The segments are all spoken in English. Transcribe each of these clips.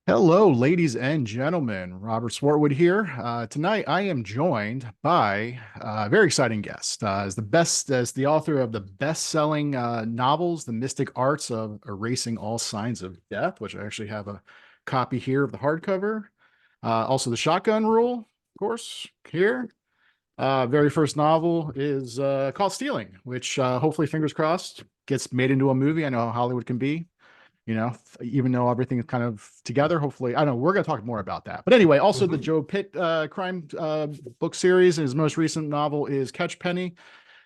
Hello, ladies and gentlemen. Robert Swartwood here. Tonight, I am joined by a very exciting guest. As the author of the best-selling novels, "The Mystic Arts of Erasing All Signs of Death," which I actually have a copy here of the hardcover. Also, "The Shotgun Rule," of course, here. Very first novel is called "Stealing," which hopefully, fingers crossed, gets made into a movie. I know how Hollywood can be, even though everything is kind of together. Hopefully, I don't know, we're going to talk more about that. But anyway, also the Mhm. Joe Pitt crime book series. His most recent novel is "Catchpenny."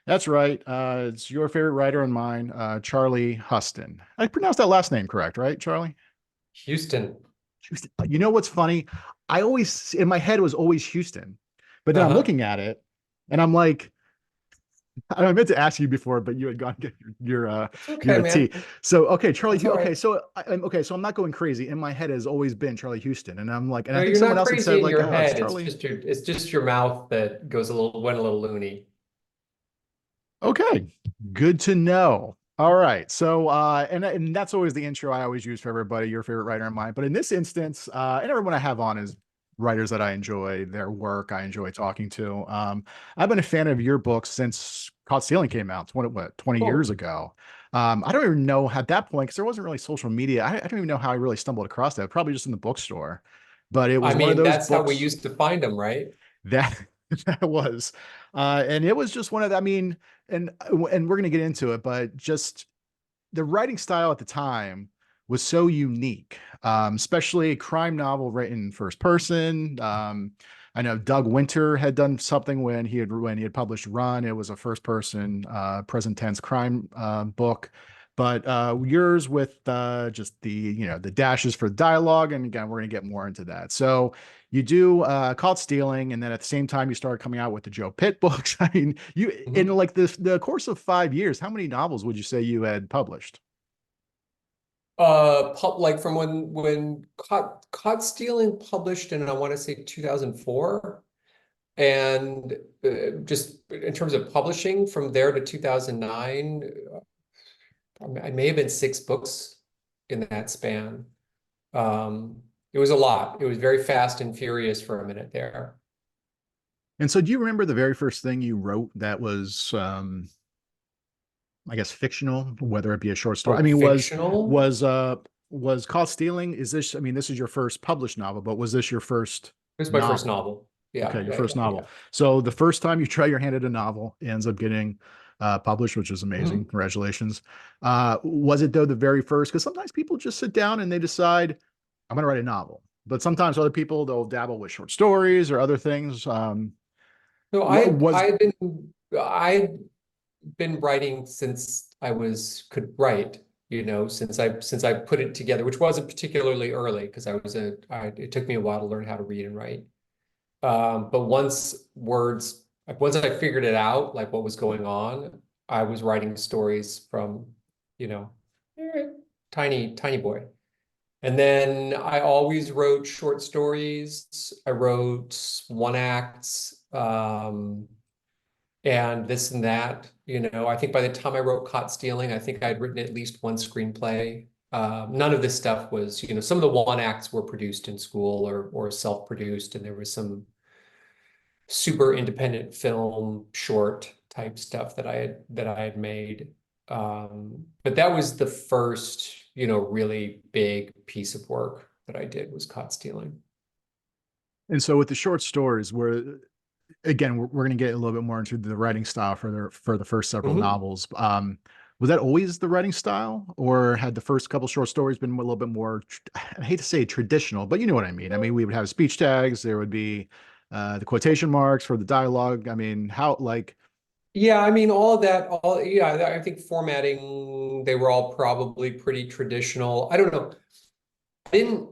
That's right. It's your favorite writer and mine, Charlie Huston. I pronounced that last name correct, right, Charlie? Houston. You know what's funny? I always, in my head, it was always Houston. But then I'm Uh-huh. looking at it and I'm like, I meant to ask you before, but you had gone get It's your okay, tea. man. So okay, Charlie. That's all Okay, right. so so I'm not going crazy. In my head has always been Charlie Houston, and I'm like, and I No, think you're someone not else had crazy said in like, your oh, it's head. It's Charlie. just your mouth that went a little loony. Okay, good to know. All right, so and that's always the intro I always use for everybody. Your favorite writer and mine, but in this instance, and everyone I have on is writers that I enjoy their work. I enjoy talking to. I've been a fan of your books since Caught Stealing came out. What 20 years Cool. ago. I don't even know at that point because there wasn't really social media. I don't even know how I really stumbled across that. Probably just in the bookstore, but it I was one of mean, those that's how we books used to find them, right? that that was, and it was just one of the, I mean, and we're gonna get into it, but just the writing style at the time was so unique, especially a crime novel written in first person. I know Doug Winter had done something when he had published Run. It was a first person, present tense crime book. But yours with just the dashes for dialogue, and again, we're gonna get more into that. So you do Caught Stealing, and then at the same time you started coming out with the Joe Pitt books. I mean, you in Hmm. like the course of 5 years, how many novels would you say you had published? Like from when Caught Stealing published in, I want to say 2004, and just in terms of publishing from there to 2009, I may have been six books in that span. It was a lot. It was very fast and furious for a minute there. And so do you remember the very first thing you wrote that was I guess fictional, whether it be a short story? I Oh, mean, fictional? was Caught Stealing, is this, I mean, this is your first published novel, but was this your first It was my first novel? novel. Yeah, Okay, your yeah, first yeah, novel. yeah. So the first time you try your hand at a novel, it ends up getting published, which is amazing. Hmm. Congratulations. Was it though the very first? Because sometimes people just sit down and they decide, I'm going to write a novel. But sometimes other people, they'll dabble with short stories or other things. No, What I was I'd been writing since I was could write, since I put it together, which wasn't particularly early because it took me a while to learn how to read and write. But once I figured it out, like what was going on, I was writing stories from, you know, tiny boy. And then I always wrote short stories. I wrote one acts, and this and that. I think by the time I wrote Caught Stealing, I think I'd written at least one screenplay. None of this stuff was, some of the one acts were produced in school or self-produced, and there was some super independent film short type stuff that I had made. But that was the first, really big piece of work that I did was Caught Stealing. And so with the short stories, where again, we're going to get a little bit more into the writing style for the first several Mhm. novels. Was that always the writing style, or had the first couple short stories been a little bit more? I hate to say traditional, but you know what I mean. I mean, we would have speech tags. There would be the quotation marks for the dialogue. I mean, how like Yeah, I mean, all of that, yeah, I think formatting, they were all probably pretty traditional. I don't know. I didn't,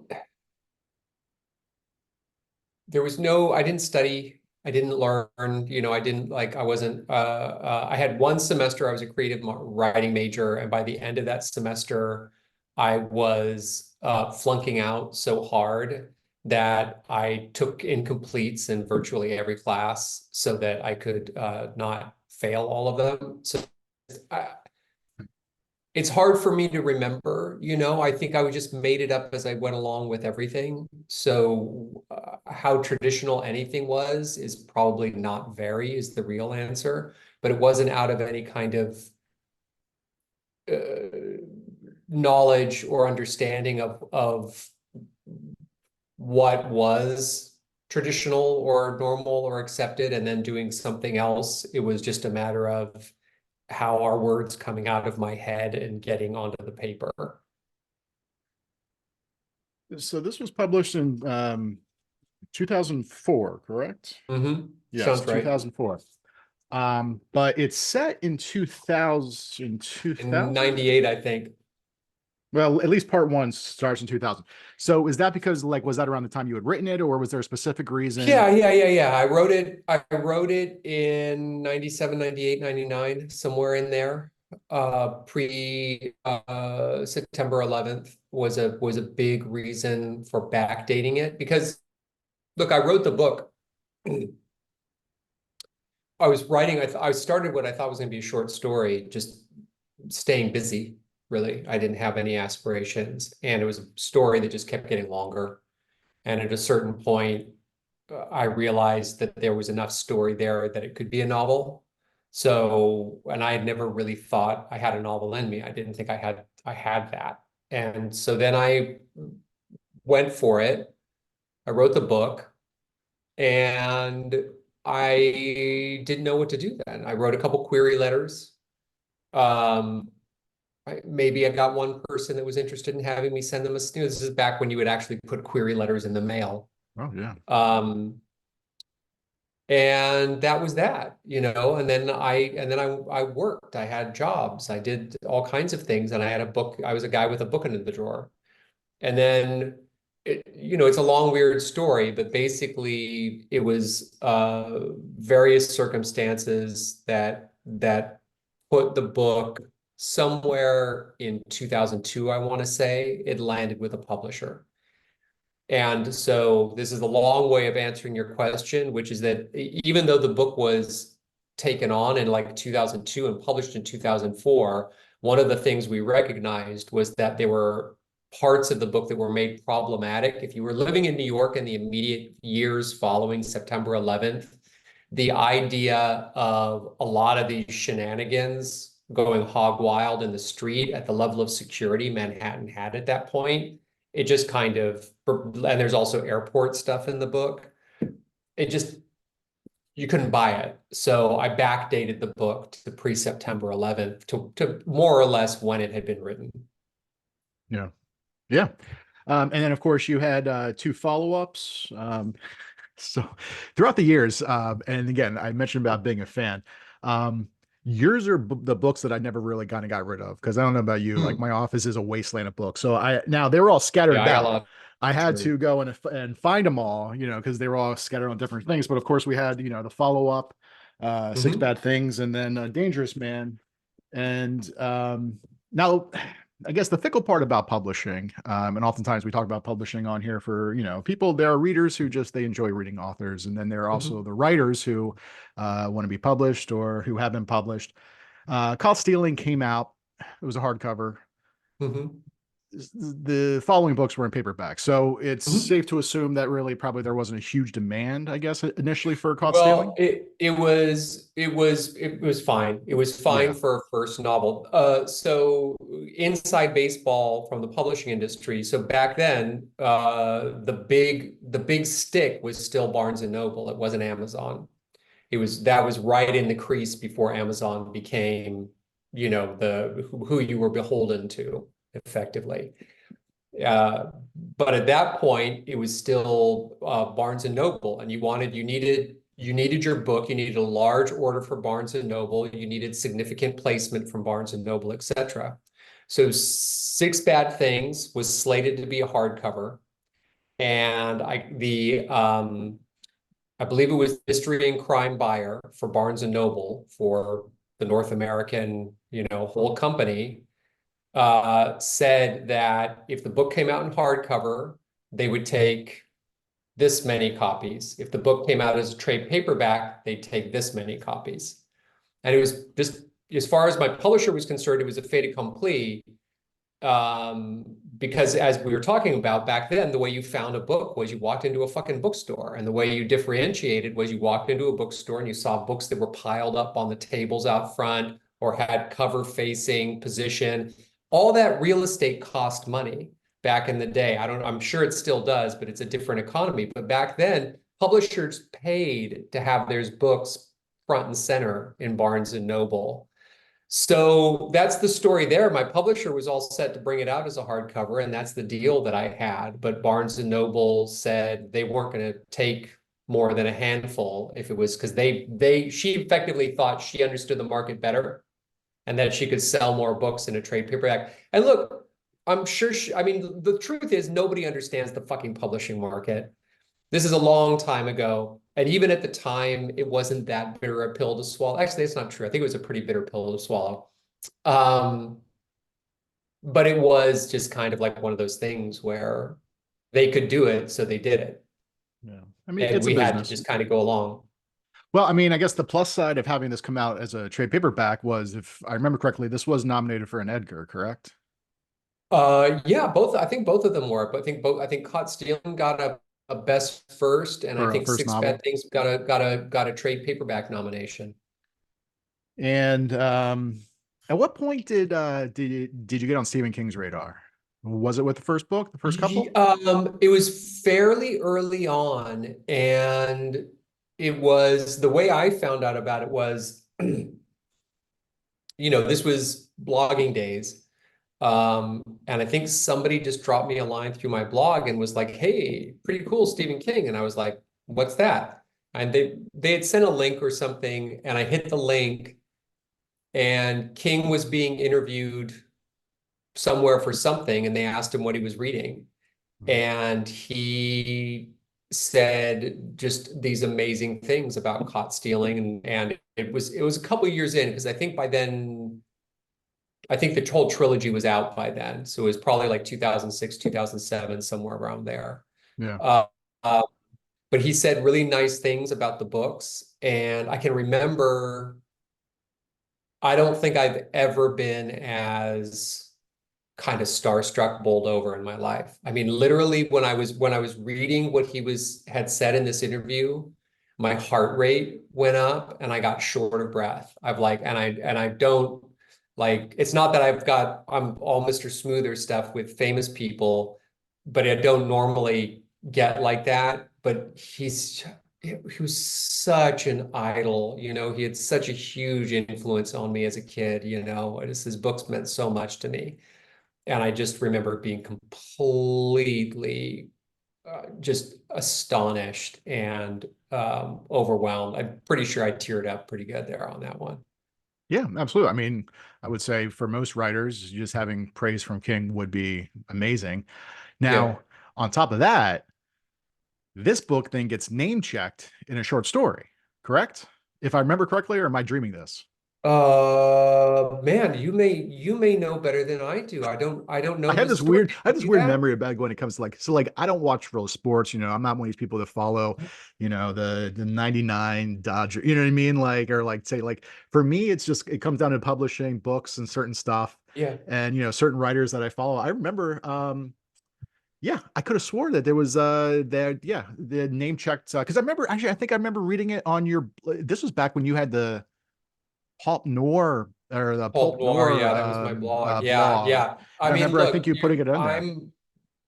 there was no, I didn't study. I didn't learn, I didn't like, I wasn't, I had one semester, I was a creative writing major. And by the end of that semester, I was flunking out so hard that I took incompletes in virtually every class so that I could not fail all of them. So I, it's hard for me to remember, I think I just made it up as I went along with everything. So how traditional anything was is probably not very is the real answer, but it wasn't out of any kind of knowledge or understanding of what was traditional or normal or accepted and then doing something else. It was just a matter of how are words coming out of my head and getting onto the paper. So this was published in 2004, correct? Mm-hmm. Yes, Sounds right. 2004. But it's set in 2000, In 98, I think. Well, at least part one starts in 2000. So is that because like was that around the time you had written it, or was there a specific reason? Yeah. I wrote it in 97, 98, 99, somewhere in there. Pre September 11th was a big reason for backdating it because look, I wrote the book. I was writing, I started what I thought was going to be a short story, just staying busy, really. I didn't have any aspirations. And it was a story that just kept getting longer. And at a certain point, I realized that there was enough story there that it could be a novel. So, and I had never really thought I had a novel in me. I didn't think I had that. And so then I went for it. I wrote the book and I didn't know what to do then. I wrote a couple query letters. Um, maybe I got one person that was interested in having me send them this is back when you would actually put query letters in the mail. Oh yeah. And that was that, and then I worked. I had jobs. I did all kinds of things, and I had a book. I was a guy with a book in the drawer. And then it's a long, weird story, but basically it was various circumstances that put the book somewhere in 2002, I want to say. It landed with a publisher. And so this is a long way of answering your question, which is that even though the book was taken on in like 2002 and published in 2004, one of the things we recognized was that there were parts of the book that were made problematic. If you were living in New York in the immediate years following September 11th, the idea of a lot of these shenanigans going hog wild in the street at the level of security Manhattan had at that point, it just kind of, and there's also airport stuff in the book. It just, you couldn't buy it. So I backdated the book to pre-September 11th to more or less when it had been written. Yeah. Yeah. And then of course you had two follow-ups. So throughout the years, and again, I mentioned about being a fan. Yours are the books that I never really kind of got rid of because I don't know about you, like Hmm. my office is a wasteland of books. So now they were all scattered Yeah, I got a about. lot of I had true. to go and find them all, because they were all scattered on different things. But of course, we had, the follow up, Six Hmm. Bad Things, and then Dangerous Man. And now, I guess the fickle part about publishing, and oftentimes we talk about publishing on here for, people, there are readers who just, they enjoy reading authors. And then there are also Hmm. the writers who want to be published or who have been published. Caught Stealing came out. It was a hardcover. Hmm. The following books were in paperback. So it's Hmm. safe to assume that really probably there wasn't a huge demand, I guess, initially for Caught Well, Stealing. it was fine. It was fine Yeah. for a first novel. So inside baseball from the publishing industry. So back then, the big stick was still Barnes and Noble. It wasn't Amazon. That was right in the crease before Amazon became, the who you were beholden to effectively. Uh, but at that point, it was still Barnes and Noble, and you needed your book. You needed a large order for Barnes and Noble. You needed significant placement from Barnes and Noble, etc. So Six Bad Things was slated to be a hardcover, and I believe it was Mystery and Crime Buyer for Barnes and Noble for the North American, whole company said that if the book came out in hardcover, they would take this many copies. If the book came out as a trade paperback, they'd take this many copies. And it was just as far as my publisher was concerned, it was a fait accompli. Because as we were talking about back then, the way you found a book was you walked into a fucking bookstore, and the way you differentiated was you walked into a bookstore and you saw books that were piled up on the tables out front or had cover facing position. All that real estate cost money back in the day. I'm sure it still does, but it's a different economy. But back then, publishers paid to have their books front and center in Barnes and Noble. So that's the story there. My publisher was all set to bring it out as a hardcover, and that's the deal that I had. But Barnes and Noble said they weren't going to take more than a handful if it was because she effectively thought she understood the market better and that she could sell more books in a trade paperback. And look, I'm sure I mean, the truth is nobody understands the fucking publishing market. This is a long time ago. And even at the time, it wasn't that bitter a pill to swallow. Actually, that's not true. I think it was a pretty bitter pill to swallow. But it was just kind of like one of those things where they could do it, so they did it. Yeah. I mean, And it's a we had to business. just kind of go along. Well, I mean, I guess the plus side of having this come out as a trade paperback was, if I remember correctly, this was nominated for an Edgar, correct? Yeah, both. I think both of them were. But I think Caught Stealing got a best first, and I For a think first Six Bad novel. Things got a trade paperback nomination. And at what point did you get on Stephen King's radar? Was it with the first book, the first couple? It was fairly early on, and it was the way I found out about it was, this was blogging days. And I think somebody just dropped me a line through my blog and was like, "Hey, pretty cool, Stephen King." And I was like, "What's that?" And they had sent a link or something, and I hit the link, and King was being interviewed somewhere for something, and they asked him what he was reading. And he said just these amazing things about Caught Stealing. And it was a couple of years in, because I think by then, I think the whole trilogy was out by then. So it was probably like 2006, 2007, somewhere around there. Yeah. Uh, uh, but he said really nice things about the books. And I can remember, I don't think I've ever been as kind of starstruck, bowled over in my life. I mean, literally, when I was reading what he had said in this interview, my heart rate went up and I got short of breath. I don't like, it's not that I'm all Mr. Smoother stuff with famous people, but I don't normally get like that. But he was such an idol, he had such a huge influence on me as a kid, his books meant so much to me. And I just remember being completely just astonished and overwhelmed. I'm pretty sure I teared up pretty good there on that one. Yeah, absolutely. I mean, I would say for most writers, just having praise from King would be amazing. Yeah. Now, on top of that, this book then gets name checked in a short story, correct? If I remember correctly, or am I dreaming this? Man, you may know better than I do. I don't I know had this this story. weird, I had Did this you do weird that? memory about when it comes to I don't watch real sports, I'm not one of these people that follow, the 99 Dodger, you know what I mean? Or say for me, it's just it comes down to publishing books and certain stuff Yeah. and certain writers that I follow. I remember yeah, I could have sworn that there was the name checked because I think I remember reading it on your this was back when you had the Pulp Noir or the Pulp Pulp Noir. Noir Yeah, that was my blog. Yeah, blog. yeah. I And I mean, remember I think look, you putting it in there.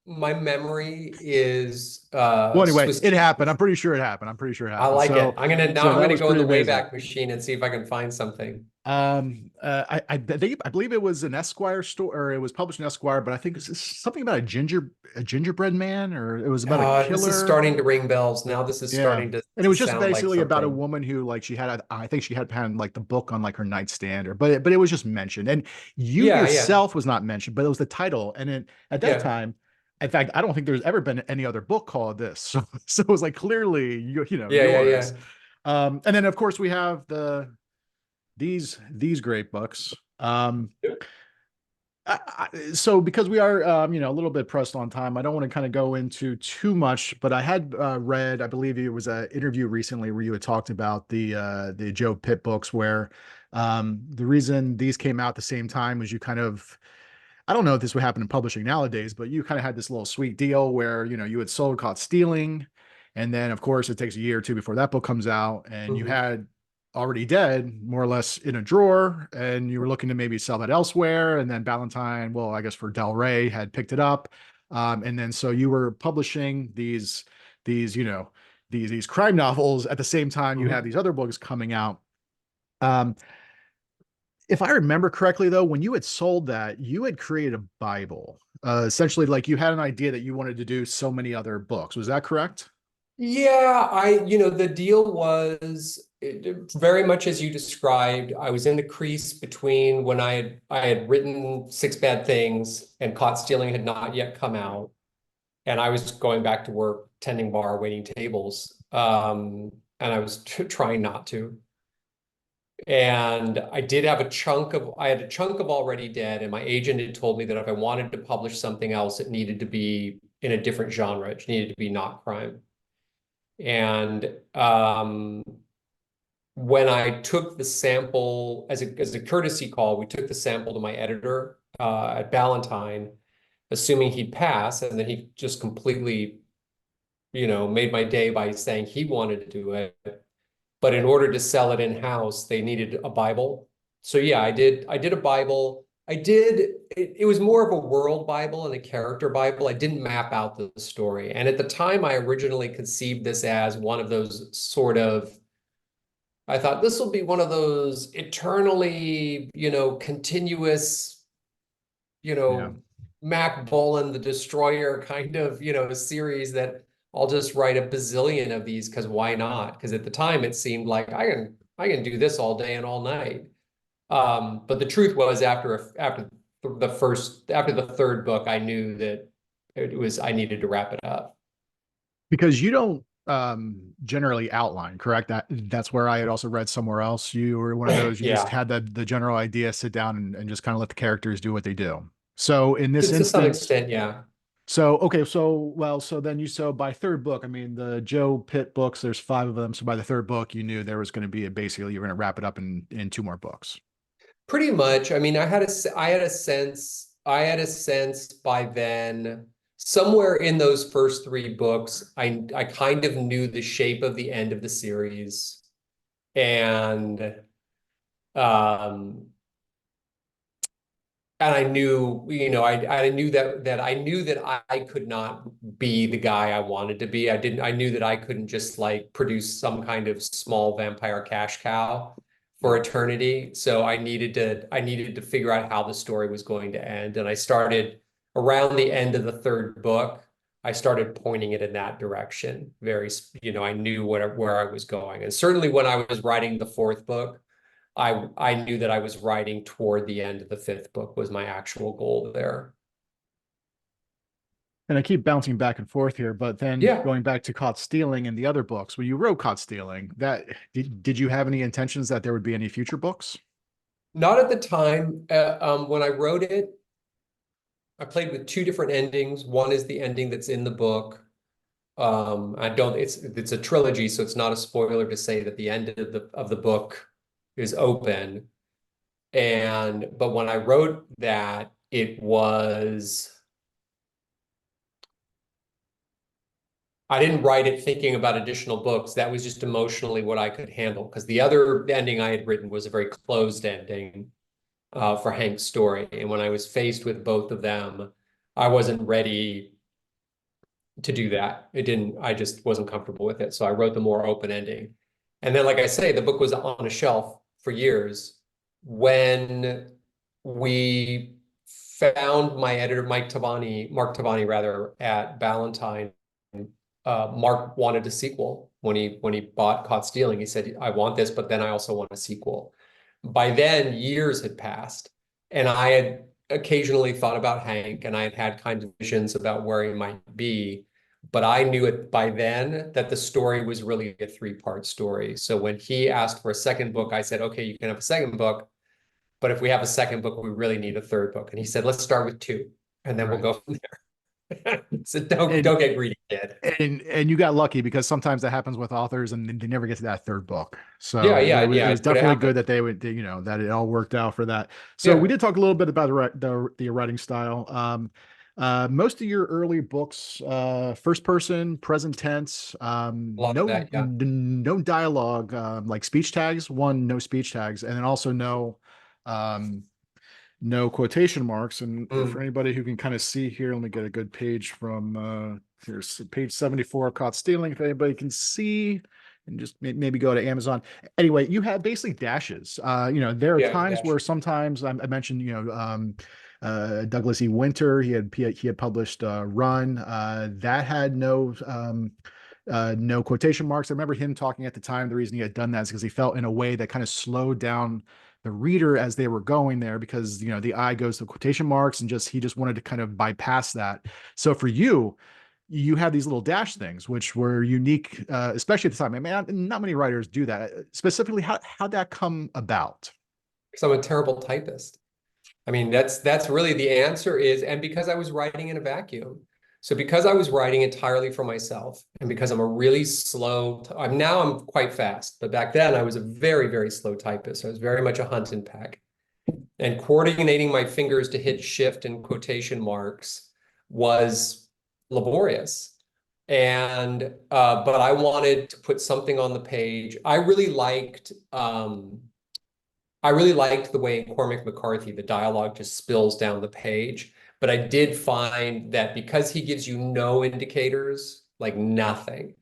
my memory is Well, anyway, Swiss it cheese. happened. I'm pretty sure it happened. I'm pretty sure it I happened. like it. So Now I'm that gonna was go in pretty the amazing. Wayback Machine and see if I can find something. I believe it was an Esquire store, or it was published in Esquire, but I think it's something about a gingerbread man, or it was about a This is killer. starting to ring bells. Now this is Yeah. starting to, And it to was just sound like basically about a something. woman who she had I think she had the book on her nightstand, but it was just mentioned. And you Yeah, yeah, yourself was not mentioned, but it was the title. And at that yeah, time, in fact, I don't think there's ever been any other book called this. So it was clearly yeah, yeah, yours. yeah. And then of course we have these great books. So because we are, a little bit pressed on time, I don't want to kind of go into too much, but I had read, I believe it was an interview recently where you had talked about the Joe Pitt books, where the reason these came out at the same time was you kind of, I don't know if this would happen in publishing nowadays, but you kind of had this little sweet deal where, you had sold Caught Stealing. And then, of course, it takes a year or two before that book comes out. And you Mhm. had Already Dead more or less in a drawer. And you were looking to maybe sell that elsewhere. And then Ballantine, well, I guess for Del Rey, had picked it up. And then so you were publishing these, these crime novels at the same time you had Mhm. these other books coming out. Um, if I remember correctly, though, when you had sold that, you had created a Bible. Essentially, like you had an idea that you wanted to do so many other books. Was that correct? Yeah, the deal was very much as you described. I was in the crease between when I had written Six Bad Things and Caught Stealing had not yet come out, and I was going back to work, tending bar, waiting tables, and I was trying not to. And I had a chunk of Already Dead, and my agent had told me that if I wanted to publish something else, it needed to be in a different genre. It needed to be not crime. And when I took the sample as a courtesy call, we took the sample to my editor at Ballantine, assuming he'd pass, and then he just completely, made my day by saying he wanted to do it. But in order to sell it in-house, they needed a Bible. So yeah, I did a Bible. It was more of a world Bible and a character Bible. I didn't map out the story. And at the time, I originally conceived this as one of those I thought this will be one of those eternally, continuous, you Yeah. know, Mac Bolan the Destroyer kind of, series that I'll just write a bazillion of these because why not? Because at the time it seemed like I can do this all day and all night. But the truth was after the third book, I knew that I needed to wrap it up. Because you don't generally outline, correct? That's where I had also read somewhere else. You were one of those, you just Yeah, had the general idea, sit down and just kind of let the characters do what they do. So in this to some instance, extent, yeah. so okay, so by third book, I mean the Joe Pitt books, there's five of them. So by the third book, you knew there was going to be basically you're going to wrap it up in two more books. Pretty much. I mean, I had a sense by then, somewhere in those first three books, I kind of knew the shape of the end of the series. And um and I knew, I knew that I could not be the guy I wanted to be. I knew that I couldn't just like produce some kind of small vampire cash cow for Yeah. eternity. So I needed to figure out how the story was going to end. And I started around the end of the third book. I started pointing it in that direction. I knew where I was going. And certainly when I was writing the fourth book, I knew that I was writing toward the end of the fifth book was my actual goal there. And I keep bouncing back and forth here, but then Yeah, going back to Caught Stealing and the other books, when you wrote Caught Stealing, that did you have any intentions that there would be any future books? not at the time. When I wrote it, I played with two different endings. One is the ending that's in the book. I don't. It's a trilogy, so it's not a spoiler to say that the end of the book is open. But when I wrote that, it was. I didn't write it thinking about additional books. That was just emotionally what I could handle. Because the other ending I had written was a very closed ending for Hank's story. And when I was faced with both of them, I wasn't ready to do that. I just wasn't comfortable with it. So I wrote the more open ending. And then, like I say, the book was on a shelf for years. When we found my editor, Mark Tavani rather, at Ballantine, Mark wanted a sequel when he bought Caught Stealing. He said, "I want this, but then I also want a sequel." By then, years had passed, and I had occasionally thought about Hank, and I had had kind of visions about where he might be. But I knew it by then that the story was really a three-part story. So when he asked for a second book, I said, "Okay, you can have a second book." but if we have a second book, we really need a third book. And he said, let's start with two, and then we'll Right. go from there. So don't And get greedy, kid. and you got lucky because sometimes that happens with authors and they never get to that third book. Yeah, So yeah, it yeah. was It could have definitely good happened. that they would, that it all worked out for that. So we Yeah, did talk a little bit about the writing style. Most of your early books, first person, present tense, a lot of that. Yeah. no dialogue, like speech tags. One, no speech tags, and then also um, no quotation marks. And for Mm, anybody who can kind of see here, let me get a good page from here's page 74 of Caught Stealing. If anybody can see, and just maybe go to Amazon. Anyway, you have basically dashes. There are yeah, times where dash. sometimes I mentioned, Douglas E. Winter. He had published Run. That had no quotation marks. I remember him talking at the time. The reason he had done that is because he felt in a way that kind of slowed down the reader as they were going there, because the eye goes to quotation marks, and he just wanted to kind of bypass that. So for you, you have these little dash things which were unique, especially at the time. I mean, not many writers do that. Specifically, how'd that come about? So I'm a terrible typist. I mean, that's really the answer is, and because I was writing in a vacuum. So because I was writing entirely for myself, and because I'm a really slow, I'm quite fast, but back then I was a very, very slow typist. I was very much a hunt and peck. And coordinating my fingers to hit shift and quotation marks was laborious. And but I wanted to put something on the page. I really liked the way in Cormac McCarthy, the dialogue just spills down the page. But I did find that because he gives you no indicators, like nothing,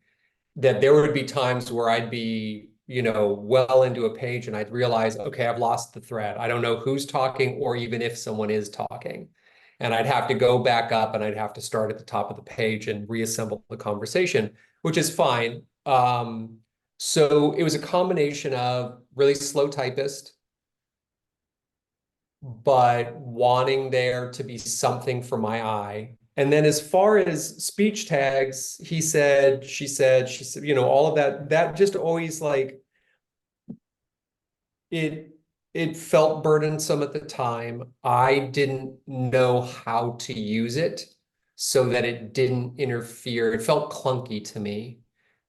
that there would be times where I'd be, well into a page and I'd realize, okay, I've lost the thread. I don't know who's talking or even if someone is talking. And I'd have to go back up and I'd have to start at the top of the page and reassemble the conversation, which is fine. So it was a combination of really slow typist, but wanting there to be something for my eye. And then as far as speech tags, he said, she said, all of that just always like it it felt burdensome at the time. I didn't know how to use it so that it didn't interfere. It felt clunky to me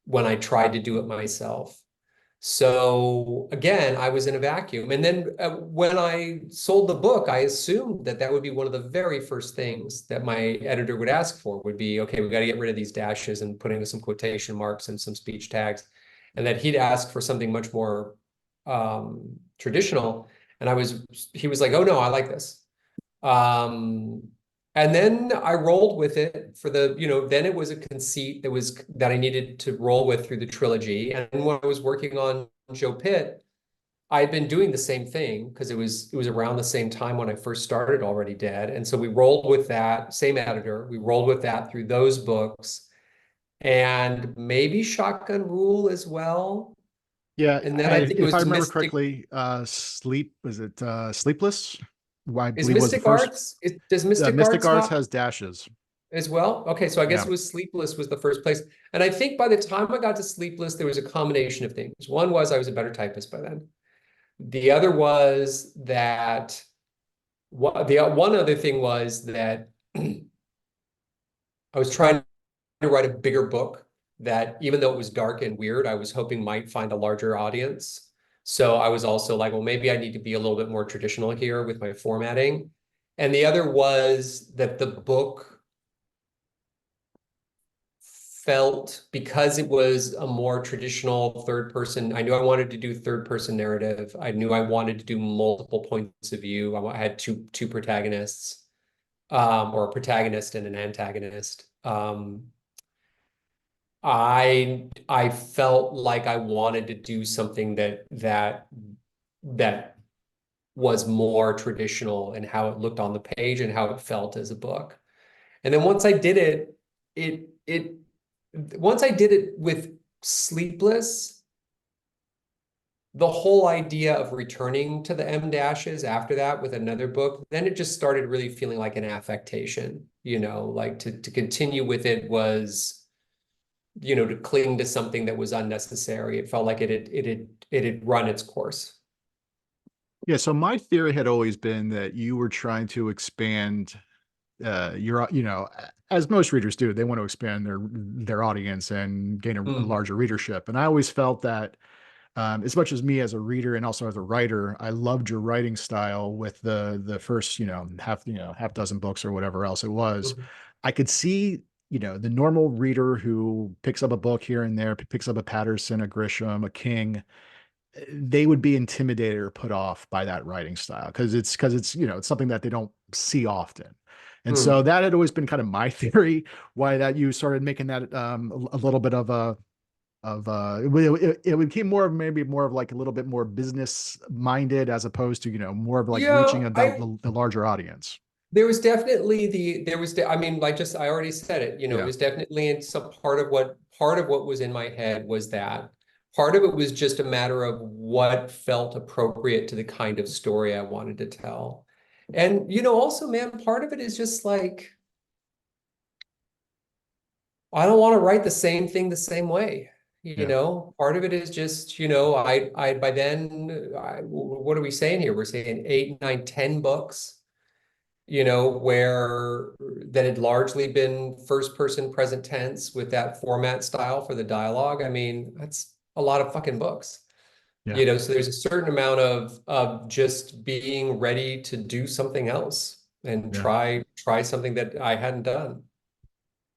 when I tried to do it myself. So again, I was in a vacuum. And then when I sold the book, I assumed that that would be one of the very first things that my editor would ask for would be, okay, we got to get rid of these dashes and put in some quotation marks and some speech tags. And that he'd ask for something much more traditional. And he was like, oh no, I like this. Um, and then I rolled with it then it was a conceit that I needed to roll with through the trilogy. And when I was working on Joe Pitt, I'd been doing the same thing because it was around the same time when I first started Already Dead. And so we rolled with that, same editor, we rolled with that through those books and maybe Shotgun Rule as well. Yeah, And then I think it if I was remember correctly, Sleepless? Who I believe was the first. Does Mystic Mystic Arts Arts not has dashes. as well? Okay, so I guess Yeah. it was Sleepless was the first place. And I think by the time I got to Sleepless, there was a combination of things. One was I was a better typist by then. The other was that the one other thing was that I was trying to write a bigger book that even though it was dark and weird, I was hoping might find a larger audience. So I was also like, well, maybe I need to be a little bit more traditional here with my formatting. And the other was that the book felt, because it was a more traditional third person, I knew I wanted to do third person narrative. I knew I wanted to do multiple points of view. I had two protagonists, or a protagonist and an antagonist. I felt like I wanted to do something that was more traditional in how it looked on the page and how it felt as a book. And then once I did it, it once I did it with Sleepless, the whole idea of returning to the M dashes after that with another book, then it just started really feeling like an affectation, like to continue with it was, to cling to something that was unnecessary. It felt like it had run its course. Yeah, so my theory had always been that you were trying to expand your, as most readers do, they want to expand their audience and gain a Mm, larger readership. And I always felt that as much as me as a reader and also as a writer, I loved your writing style with the first, half dozen books or whatever else it was. mhm. I could see, the normal reader who picks up a book here and there, picks up a Patterson, a Grisham, a King, they would be intimidated or put off by that writing style because it's it's something that they don't see often. And so Mm. that had always been kind of my theory why that you started making that a little bit it became more of maybe more of like a little bit more business minded as opposed to more of like reaching Yeah, the larger audience. there was definitely I mean, I already said it, it Yeah, was definitely in some part of what was in my head was that part of it was just a matter of what felt appropriate to the kind of story I wanted to tell. And, also, man, part of it is just like, I don't want to write the same thing the same way. yeah, Part of it is just, by then, what are we saying here? We're saying 8, 9, 10 books, where that had largely been first person present tense with that format style for the dialogue. I mean, that's a lot of fucking books. yeah, So there's a certain amount of just being ready to do something else and yeah. try something that I hadn't done.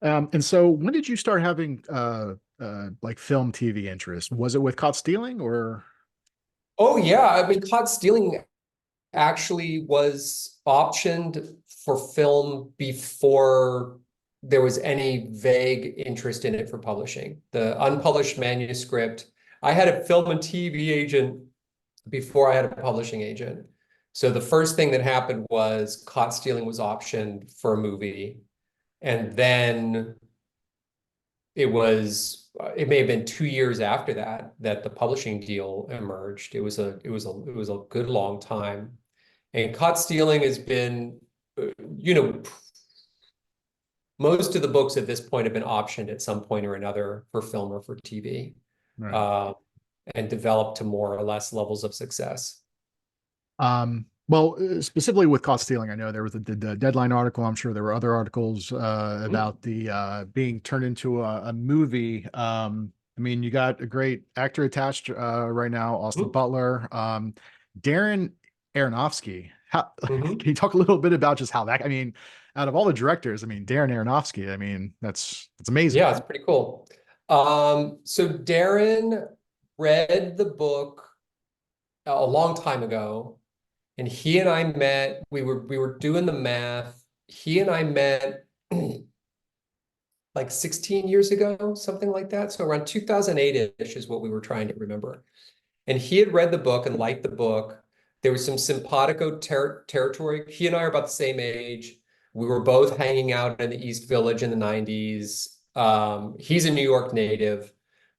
And so when did you start having like film TV interest? Was it with Caught Stealing or? Oh yeah, I've been caught stealing actually was optioned for film before there was any vague interest in it for publishing. The unpublished manuscript, I had a film and TV agent before I had a publishing agent. So the first thing that happened was Caught Stealing was optioned for a movie. And then it may have been 2 years after that that the publishing deal emerged. It was a good long time. And Caught Stealing has been, uh, you know, most of the books at this point have been optioned at some point or another for film or for TV, Right. uh, and developed to more or less levels of success. Well, specifically with Caught Stealing, I know there was the Deadline article. I'm sure there were other articles Mhm. about the being turned into a movie. I mean, you got a great actor attached right now, Austin Mhm. Butler, Darren Aronofsky. How Mhm. can you talk a little bit about just how that? I mean, out of all the directors, I mean, Darren Aronofsky. I mean, that's Yeah, amazing. it's pretty cool. So Darren read the book a long time ago, and he and I met. We were doing the math. He and I met like 16 years ago, something like that. So around 2008-ish is what we were trying to remember. And he had read the book and liked the book. There was some simpatico territory. He and I are about the same age. We were both hanging out in the East Village in the 90s. He's a New York native,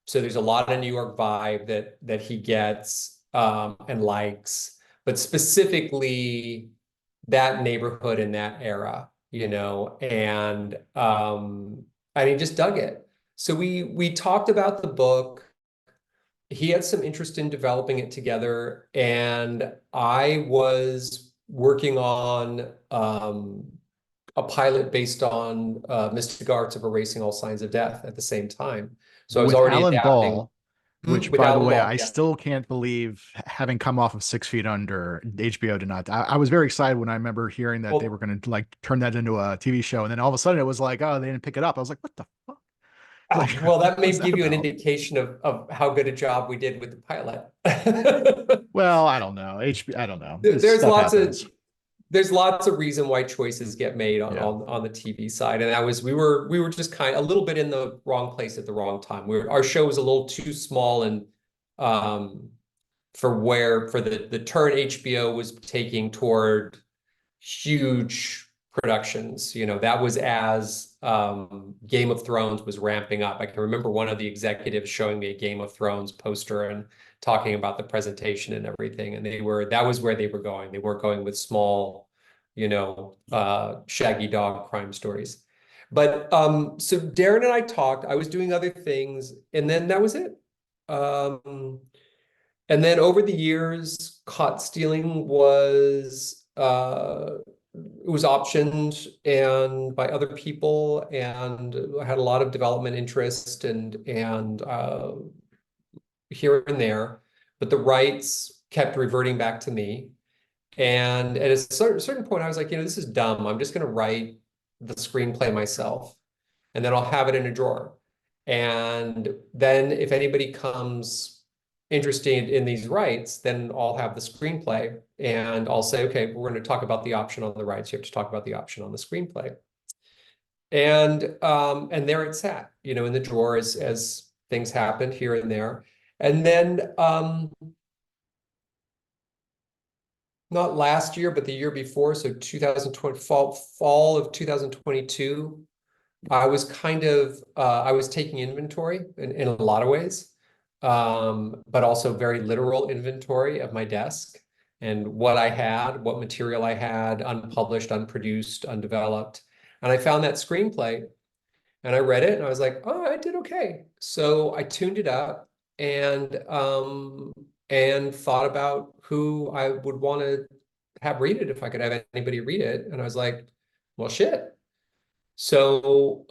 so there's a lot of New York vibe that he gets and likes, but specifically that neighborhood in that era, and he just dug it. So we talked about the book. He had some interest in developing it together, and I was working on a pilot based on Mystic Arts of Erasing All Signs of Death at the same time. So I was With already Alan adapting. Ball, which, With by the Alan way, Ball. I Yeah. still can't believe having come off of 6 Feet Under, HBO did not. I was very excited when I remember hearing that they were Well, going to like turn that into a TV show, and then all of a sudden it was like, oh, they didn't pick it up. I was like, what the fuck? Like, well, that may what's that give you an about? indication of how good a job we did with the pilot. Well, I don't know. HBO, I don't know. There- This There's stuff lots of happens. there's lots of reason why choices get made on Yeah. on the TV side, and we were just kind of a little bit in the wrong place at the wrong time. Our show was a little too small, and um, for the turn HBO was taking toward huge productions. That was as Game of Thrones was ramping up. I can remember one of the executives showing me a Game of Thrones poster and talking about the presentation and everything. And that was where they were going. They weren't going with small, shaggy dog crime stories. But so Darren and I talked. I was doing other things, and then that was it. Um, And then over the years, caught stealing was it was optioned and by other people, and I had a lot of development interest and here and there, but the rights kept reverting back to me. And at a certain point, I was like, this is dumb. I'm just going to write the screenplay myself, and then I'll have it in a drawer. And then if anybody comes interested in these rights, then I'll have the screenplay and I'll say, okay, we're going to talk about the option on the rights. You have to talk about the option on the screenplay. And there it sat, in the drawer as things happened here and there. And then not last year, but the year before, so 2020, fall of 2022, I was I was taking inventory in a lot of ways, but also very literal inventory of my desk and what I had, what material I had, unpublished, unproduced, undeveloped. And I found that screenplay and I read it and I was like, oh, I did okay. So I tuned it up and thought about who I would want to have read it if I could have anybody read it. And I was like, well, shit. So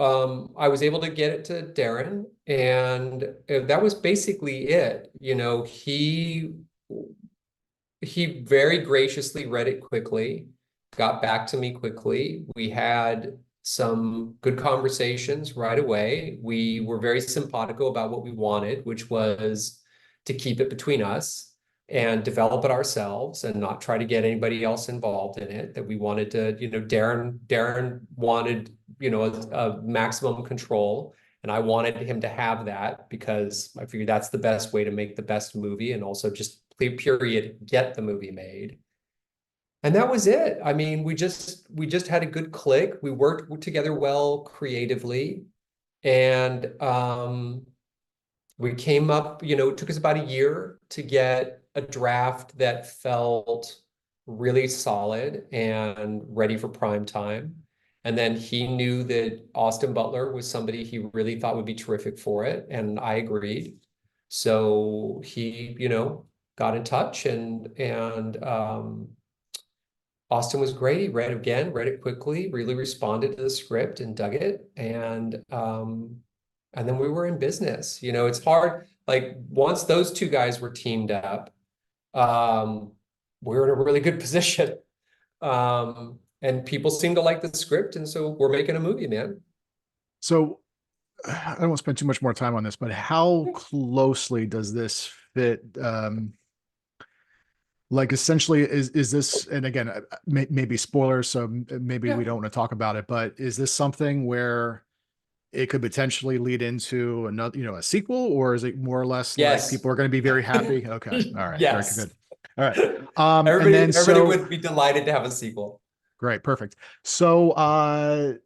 I was able to get it to Darren, and that was basically it. He very graciously read it quickly, got back to me quickly. We had some good conversations right away. We were very simpatico about what we wanted, which was to keep it between us and develop it ourselves and not try to get anybody else involved in it. That we wanted to, Darren wanted, a maximum control. And I wanted him to have that because I figured that's the best way to make the best movie and also just period, get the movie made. And that was it. I mean, we just had a good click. We worked together well creatively. And we came up, it took us about a year to get a draft that felt really solid and ready for prime time. And then he knew that Austin Butler was somebody he really thought would be terrific for it. And I agreed. So he, got in touch and Austin was great. He read it quickly, really responded to the script and dug it. And then we were in business. It's hard. Like once those two guys were teamed up, we were in a really good position. And people seem to like the script. And so we're making a movie, man. So I don't want to spend too much more time on this, but how closely does this fit? Like essentially is this, and again, maybe spoilers, so maybe we Yeah. don't want to talk about it, but is this something where it could potentially lead into another, a sequel, or is it more or less like Yes. people are going to be very happy? Okay. All right. Very Yes. good. All right. And then Everybody so would be delighted to have a sequel. great, perfect. So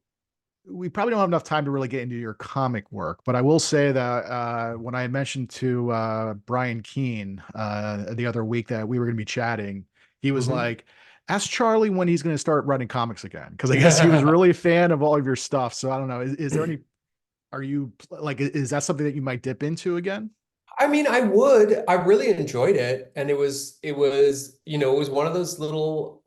we probably don't have enough time to really get into your comic work, but I will say that when I mentioned to Brian Keene the other week that we were going to be chatting, he was like, ask Charlie when he's going to start writing comics again. Because I guess he was really a fan of all of your stuff. So I don't know. Is there any, are you like, is that something that you might dip into again? I mean, I really enjoyed it. And it was, it was one of those little,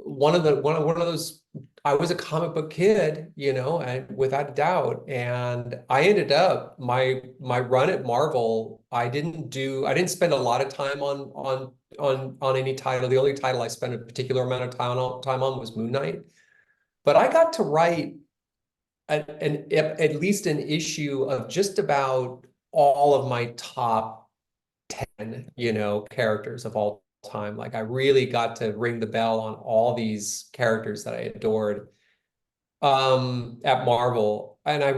one of those, I was a comic book kid, and without a doubt. And I ended up, my run at Marvel, I didn't spend a lot of time on any title. The only title I spent a particular amount of time on was Moon Knight. But I got to write at least an issue of just about all of my top 10, characters of all time. Like I really got to ring the bell on all these characters that I adored at Marvel. And I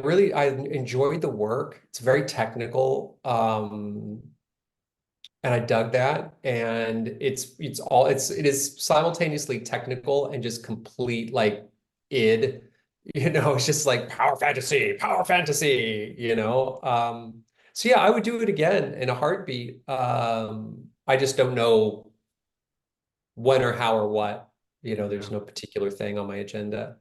enjoyed the work. It's very technical. And I dug that. And it is simultaneously technical and just complete like id. It's just like power fantasy, So yeah, I would do it again in a heartbeat. I just don't know when or how or what. There's Yeah. no particular thing on my agenda.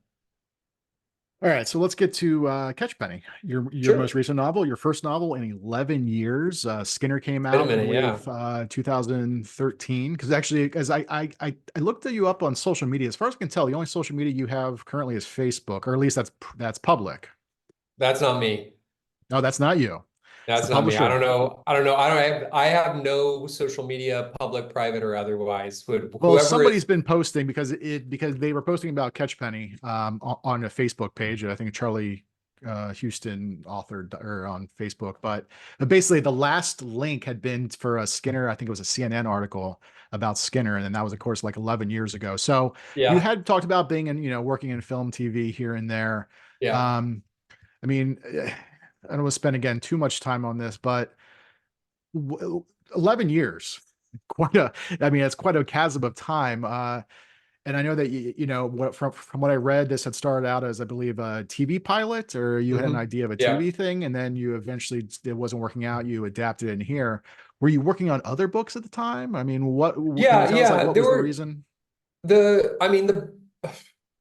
All right, so let's get to Catchpenny, your most Sure. recent novel, your first novel in 11 years. Skinner came Wait a out, I minute, yeah. believe, 2013. Because actually, as I looked at you up on social media, as far as I can tell, the only social media you have currently is Facebook, or at least that's public. That's not me. No, that's not you. It's the That's not me. I don't publisher. know. I don't know. I have no social media, public, private, or otherwise. Well, Whoever somebody's is, been posting because they were posting about Catchpenny on a Facebook page. I think Charlie Huston authored or on Facebook, but basically the last link had been for a Skinner. I think it was a CNN article about Skinner, and then that was of course like 11 years ago. So you yeah, had talked about being in working in film, TV here and there. yeah. Um, I mean, I don't want to spend again too much time on this, but 11 years, quite a, I mean, it's quite a chasm of time. And I know that from what I read, this had started out as, I believe, a TV pilot, or you had an Hmm. idea of a Yeah. TV thing, and then you eventually it wasn't working out. You adapted it in here. Were you working on other books at the time? I mean, can you Yeah, tell us like yeah. what There was the were reason? I mean,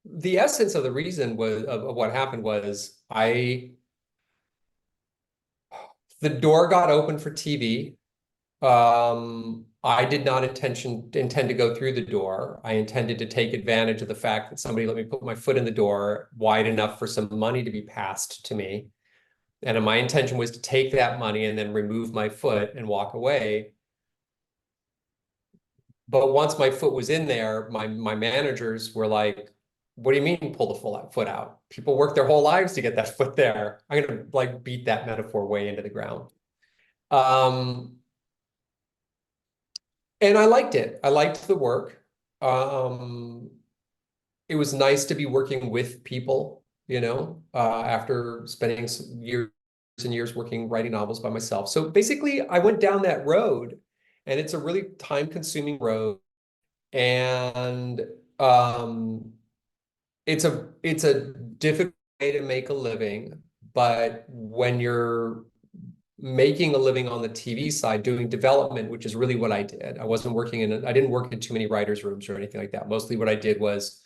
the essence of the reason was of what happened was the door got open for TV. I did not intend to go through the door. I intended to take advantage of the fact that somebody let me put my foot in the door wide enough for some money to be passed to me. And my intention was to take that money and then remove my foot and walk away. But once my foot was in there, my managers were like, "What do you mean pull the full foot out? People work their whole lives to get that foot there." I'm gonna like beat that metaphor way into the ground. Um, and I liked it. I liked the work. Um, it was nice to be working with people, after spending some years and years working, writing novels by myself. So basically, I went down that road, and it's a really time-consuming road. And um, it's a difficult way to make a living, but when you're making a living on the TV side, doing development, which is really what I did. I didn't work in too many writers' rooms or anything like that. Mostly what I did was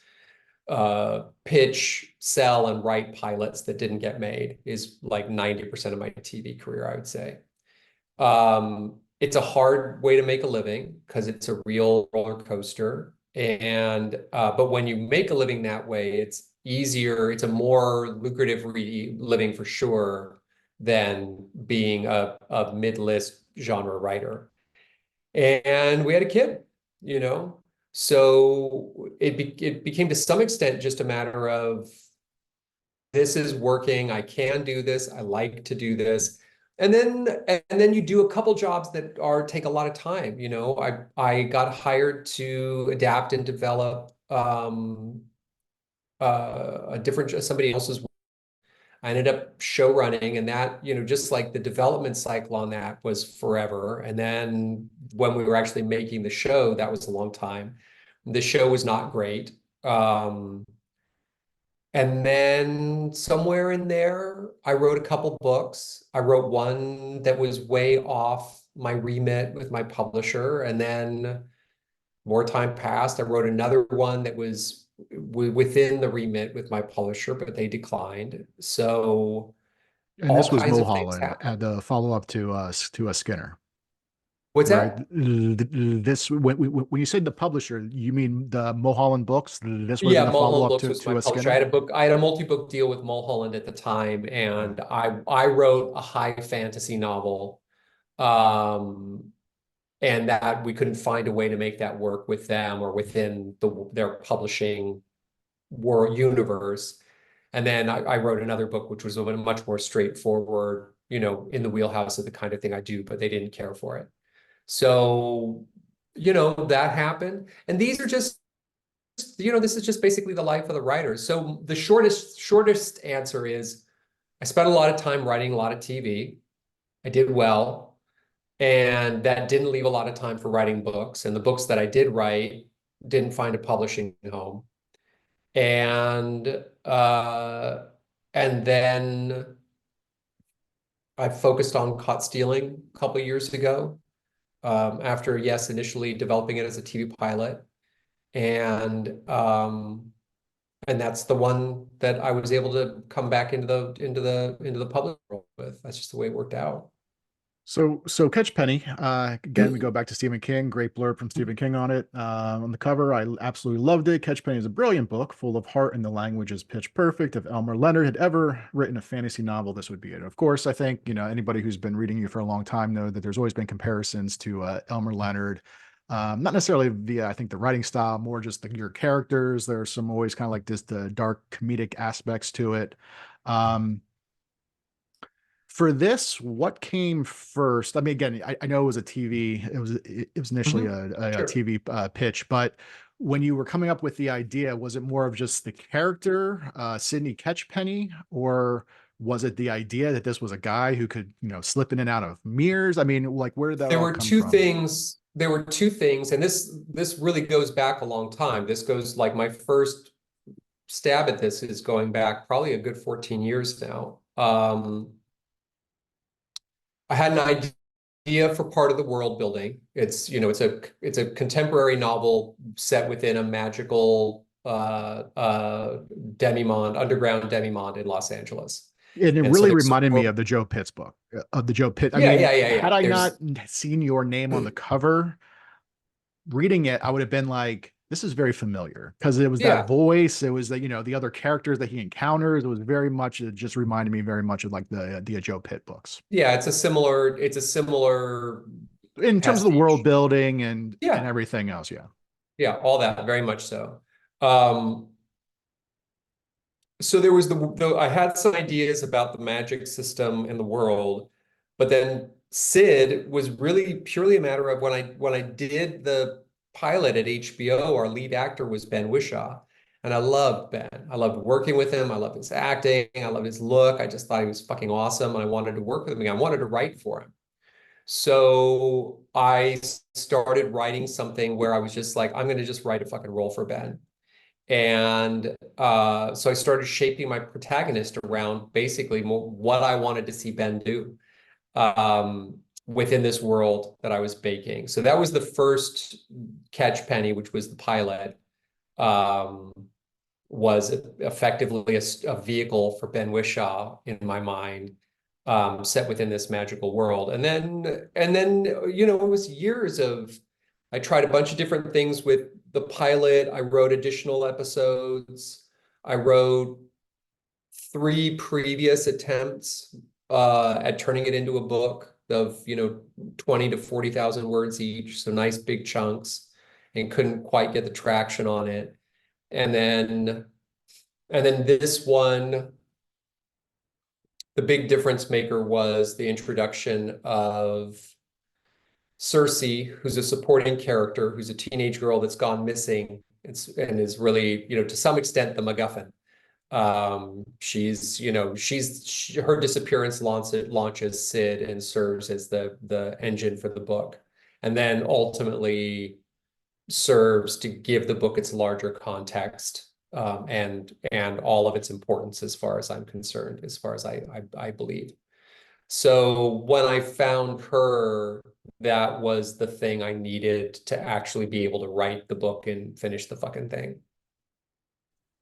pitch, sell, and write pilots that didn't get made is like 90% of my TV career, I would say. It's a hard way to make a living because it's a real roller coaster. And but when you make a living that way, it's easier, it's a more lucrative living for sure than being a mid-list genre writer. And we had a kid, you know. So it became to some extent just a matter of this is working. I can do this. I like to do this. And then you do a couple jobs that take a lot of time. I got hired to adapt and develop a different somebody else's. I ended up show running, and that, just like the development cycle on that was forever. And then when we were actually making the show, that was a long time. The show was not great. Um, and then somewhere in there, I wrote a couple books. I wrote one that was way off my remit with my publisher. And then more time passed. I wrote another one that was within the remit with my publisher, but they declined. So And all this was kinds of things Mulholland, happen. the follow up to us to a Skinner. What's Right. that? This when you say the publisher, you mean the Mulholland books? This would have been Yeah, the follow Mulholland up Books was my to a publisher. Skinner. I had a multi-book deal with Mulholland at the time, Yeah. and I wrote a high fantasy novel. Um, and that we couldn't find a way to make that work with them or within their publishing world universe. And then I wrote another book, which was a much more straightforward, in the wheelhouse of the kind of thing I do, but they didn't care for it. So, that happened. And these are just, this is just basically the life of the writer. So the shortest answer is I spent a lot of time writing a lot of TV. I did well. And that didn't leave a lot of time for writing books. And the books that I did write didn't find a publishing home. And uh, and then I focused on caught stealing a couple of years ago. After, yes, initially developing it as a TV pilot, and And that's the one that I was able to come back into the public world with. That's just the way it worked out. So Catch Penny. Again, we go back to Stephen King. Great blurb from Stephen King on it. On the cover, I absolutely loved it. Catch Penny is a brilliant book, full of heart, and the language is pitch perfect. If Elmer Leonard had ever written a fantasy novel, this would be it. Of course, I think anybody who's been reading you for a long time know that there's always been comparisons to Elmer Leonard. Not necessarily via, I think, the writing style, more just your characters. There's some always kind of like this the dark comedic aspects to it. Um, for this, what came first? I mean, again, I know it was a TV. It was initially Mhm. a Sure. TV pitch, but when you were coming up with the idea, was it more of just the character, Sidney Catchpenny, or was it the idea that this was a guy who could, slip in and out of mirrors? I mean, like, where did that There all were come two from? things. There were two things, and this really goes back a long time. This goes like my first stab at this is going back probably a good 14 years now. I had an idea for part of the world building. It's a contemporary novel set within a magical demimonde, underground demimonde in Los Angeles. And it And so really there's reminded me world, of the Joe Pitt's book, of the Joe Pitt. I yeah, mean, yeah, yeah, had yeah. I not There's seen your name on the cover, reading it, I would have been like, this is very familiar because it was that yeah, voice. It was the other characters that he encounters. It was very much, it just reminded me very much of like the Joe Pitt books yeah, it's a similar in terms of the world pastiche. building and Yeah, everything else. Yeah. yeah, all that, very much so. Um, so there was I had some ideas about the magic system in the world, but then Sid was really purely a matter of when I did the pilot at HBO, our lead actor was Ben Whishaw. And I loved Ben. I loved working with him. I loved his acting. I loved his look. I just thought he was fucking awesome. And I wanted to work with him. I wanted to write for him. So I started writing something where I was just like, I'm going to just write a fucking role for Ben. And so I started shaping my protagonist around basically what I wanted to see Ben do within this world that I was baking. So that was the first Catch Penny, which was the pilot, um, was effectively a vehicle for Ben Whishaw in my mind, set within this magical world. And then it was years of I tried a bunch of different things with the pilot. I wrote additional episodes. I wrote three previous attempts at turning it into a book of 20 to 40,000 words each, so nice big chunks, and couldn't quite get the traction on it. And then this one, the big difference maker was the introduction of Cersei, who's a supporting character, who's a teenage girl that's gone missing. And is really, to some extent, the MacGuffin. Her disappearance launches Sid and serves as the engine for the book, and then ultimately serves to give the book its larger context, and all of its importance as far as I'm concerned, as far as I believe. So when I found her, that was the thing I needed to actually be able to write the book and finish the fucking thing.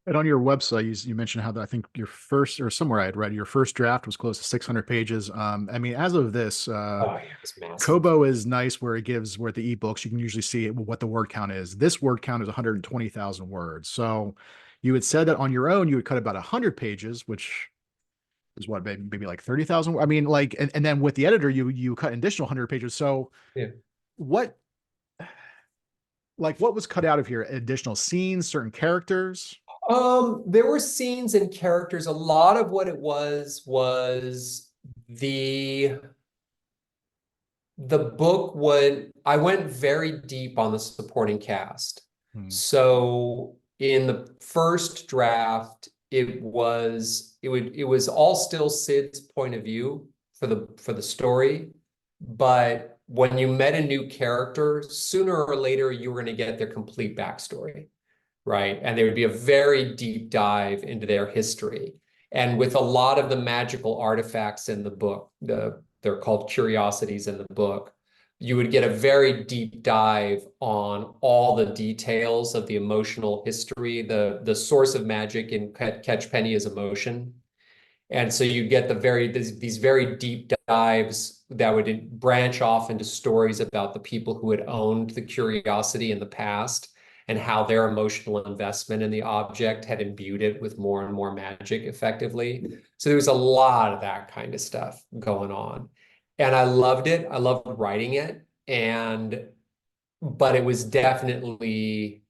And on your website, you mentioned how I think your first, or somewhere I had read, your first draft was close to 600 pages. I mean, as of this, Oh yeah, it's massive. Kobo is nice where it gives, where the ebooks, you can usually see what the word count is. This word count is 120,000 words. So you had said that on your own, you would cut about 100 pages, which is what, maybe like 30,000. I mean, like, and then with the editor, you cut an additional 100 pages. So Yeah. what, like, what was cut out of here? Additional scenes, certain characters? There were scenes and characters. A lot of what it was the the book would I went very deep on the supporting cast. Hmm. So in the first draft, it was all still Sid's point of view for the story, but when you met a new character, sooner or later you were going to get their complete backstory, right? And there would be a very deep dive into their history. And with a lot of the magical artifacts in the book, they're called curiosities in the book. you would get a very deep dive on all the details of the emotional history. The source of magic in Catchpenny is emotion. And so you get these very deep dives that would branch off into stories about the people who had owned the curiosity in the past and how their emotional investment in the object had imbued it with more and more magic effectively. So there was a lot of that kind of stuff going on. And I loved it. I loved writing it. But it was definitely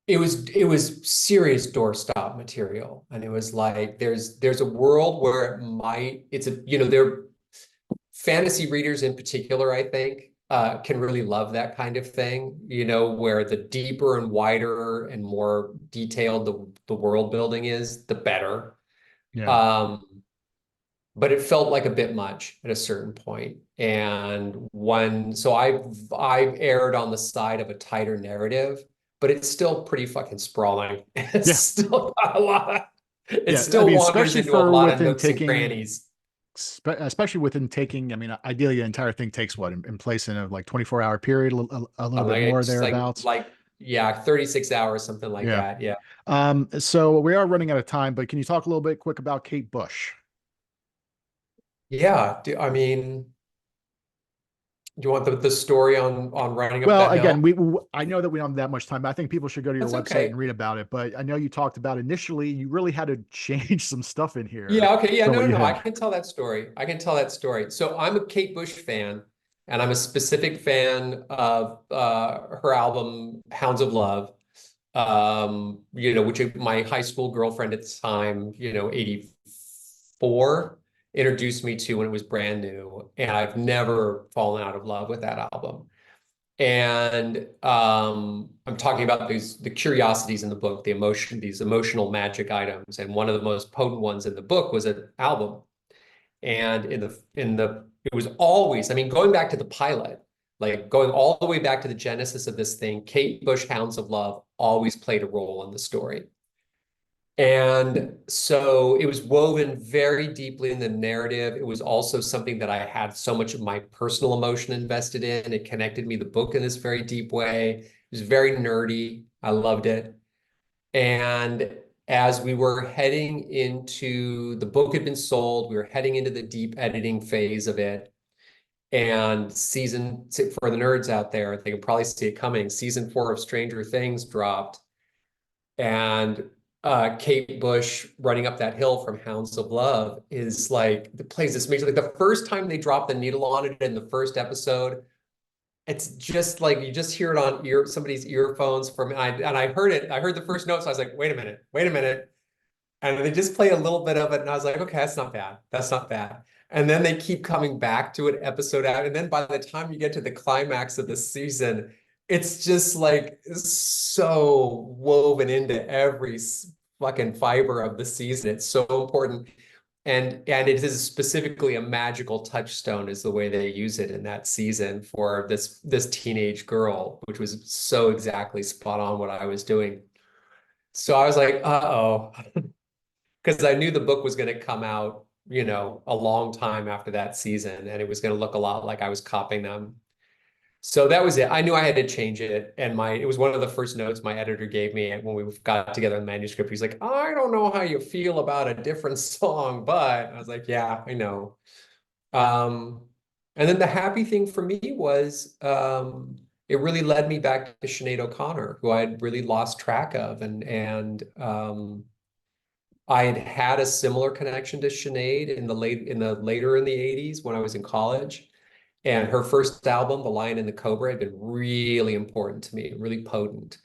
it was serious doorstop material. And it was like there's a world where there fantasy readers in particular, I think, can really love that kind of thing, where the deeper and wider and more detailed the world building is, the better. Yeah. Um, but it felt like a bit much at a certain point. So I've erred on the side of a tighter narrative, but it's still pretty fucking sprawling. It's Yeah. still got a lot. It Yeah. I still mean, wanders especially into a for lot of within nooks and taking, crannies. especially within taking, I mean, ideally the entire thing takes what in place in a like 24-hour period, a little bit Like more it's thereabouts. yeah, 36 hours, something like Yeah. that. Yeah. So we are running out of time, but can you talk a little bit quick about Kate Bush? Yeah. I mean, do you want the story on running up Well, that again, hill? I know that we don't have that much time, but I think people should go to your That's website okay. and read about it. But I know you talked about initially, you really had to change some stuff in here Yeah, okay. Yeah, from no, what no, you no. I had. can tell that story. I can tell that story. So I'm a Kate Bush fan, and I'm a specific fan of her album Hounds of Love. Which my high school girlfriend at the time, 84, introduced me to when it was brand new. And I've never fallen out of love with that album. And I'm talking about the curiosities in the book, these emotional magic items. And one of the most potent ones in the book was an album. And it was always, I mean, going back to the pilot, like going all the way back to the genesis of this thing, Kate Bush, Hounds of Love, always played a role in the story. And so it was woven very deeply in the narrative. It was also something that I had so much of my personal emotion invested in. It connected me to the book in this very deep way. It was very nerdy. I loved it. And as we were heading into the book had been sold, we were heading into the deep editing phase of it. And for the nerds out there, they can probably see it coming. Season 4 of Stranger Things dropped. And Kate Bush running up that hill from Hounds of Love is like the plays this makes like the first time they drop the needle on it in the first episode. It's just like you just hear it on somebody's earphones and I heard it. I heard the first notes. So I was like, wait a minute. And they just play a little bit of it, and I was like, okay, that's not bad. That's not bad. And then they keep coming back to it episode out. And then by the time you get to the climax of the season, it's just like so woven into every fucking fiber of the season. It's so important. And it is specifically a magical touchstone is the way they use it in that season for this teenage girl, which was so exactly spot on what I was doing. So I was like, uh-oh, because I knew the book was going to come out, a long time after that season, and it was going to look a lot like I was copying them. So that was it. I knew I had to change it, and it was one of the first notes my editor gave me when we got together in the manuscript. He's like, "I don't know how you feel about a different song," but I was like, "Yeah, I know." Um, and then the happy thing for me was it really led me back to Sinead O'Connor, who I had really lost track of, and I had had a similar connection to Sinead later in the 80s when I was in college. And her first album, The Lion and the Cobra, had been really important to me, really potent.